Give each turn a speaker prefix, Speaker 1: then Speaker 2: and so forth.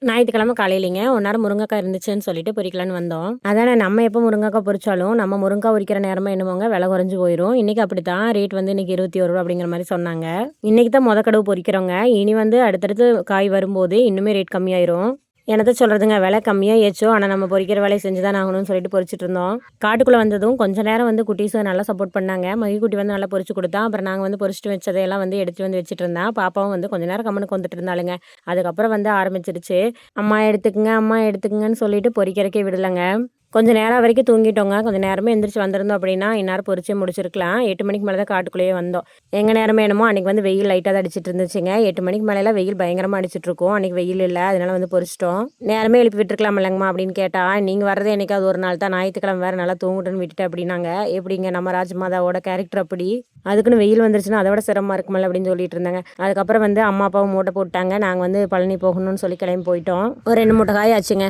Speaker 1: ஞாயிற்றுக்கிழமை காலையிலேங்க ஒரு நேரம் முருங்கைக்காய் இருந்துச்சுன்னு சொல்லிட்டு பொரிக்கலான்னு வந்தோம். அதானே நம்ம எப்போ முருங்கைக்காய் பொரிச்சாலும் நம்ம முருங்கைக்காய் உரிக்கிற நேரமா என்னமோங்க விலை குறைஞ்சு போயிடும். இன்னைக்கு அப்படித்தான் ரேட் வந்து இன்னைக்கு ரூ. 21 அப்படிங்கிற மாதிரி சொன்னாங்க. இன்னைக்கு தான் கடவு பொரிக்கிறோங்க. இனி வந்து அடுத்தடுத்து காய் வரும்போது இன்னுமே ரேட் கம்மியாயிரும். என்னத்த சொல்கிறதுங்க, விலை கம்மியாக ஏச்சோ ஆனால் நம்ம பொரிக்கிற வேலையை செஞ்சு தான் ஆகணும்னு சொல்லிட்டு பொரிச்சிட்டு இருந்தோம். காட்டுக்குள்ளே வந்ததும் கொஞ்சம் நேரம் வந்து குட்டீஸும் நல்லா சப்போர்ட் பண்ணாங்க. மகிக்குட்டி வந்து நல்லா பொரிச்சு கொடுத்தா. அப்புறம் நாங்கள் வந்து பொரிச்சிட்டு வச்சதையெல்லாம் வந்து எடுத்து வந்து வச்சுட்டு இருந்தேன். பாப்பாவும் வந்து கொஞ்சம் நேரம் கம்முனுக்கு வந்துட்டு இருந்தாளுங்க. அதுக்கப்புறம் வந்து ஆரம்பிச்சிருச்சு, அம்மா எடுத்துக்குங்க அம்மா எடுத்துக்குங்கன்னு சொல்லிட்டு பொரிக்கிறக்கே விடலைங்க. கொஞ்சம் நேரம் வரைக்கும் தூங்கிட்டோங்க. கொஞ்சம் நேரமே எந்திரிச்சு வந்திருந்தோம் அப்படின்னா இந்நேரம் பொரிச்சே முடிச்சிருக்கலாம். 8 மணிக்கு மேலே தான் காட்டுக்குள்ளேயே வந்தோம். எங்கள் நேரமே என்னமோ அன்றைக்கி வந்து வெயில் லைட்டாக தான் அடிச்சிட்டு இருந்துச்சுங்க. 8 மணிக்கு மேலேலாம் வெயில் பயங்கரமாக அடிச்சிட்டு இருக்கும். அன்றைக்கி வெயில் இல்லை, அதனால வந்து பொரிச்சிட்டோம். நேரமே எழுப்பி விட்டுருக்கலாம் இல்லைங்கம்மா அப்படின்னு கேட்டால், நீங்கள் வர்றதே என்னைக்காவது ஒரு நாள் தான், ஞாயிற்றுக்கிழமை வேறு நல்லா தூங்கிட்டுன்னு விட்டுட்டு அப்படின்னாங்க. எப்படிங்க நம்ம ராஜ்மாதாவோட கேரக்டர் அப்படி, அதுக்குன்னு வெயில் வந்துருச்சுன்னா அதை விட சிரமமாக இருக்குமில்ல அப்படின்னு சொல்லிட்டு இருந்தாங்க. அதுக்கப்புறம் வந்து அம்மா அப்பாவும் மூட்டை போட்டாங்க. நாங்கள் வந்து பழனி போகணும்னு சொல்லி கிளம்பி போயிட்டோம். ஒரு 2 மூட்டை காய் ஆச்சுங்க.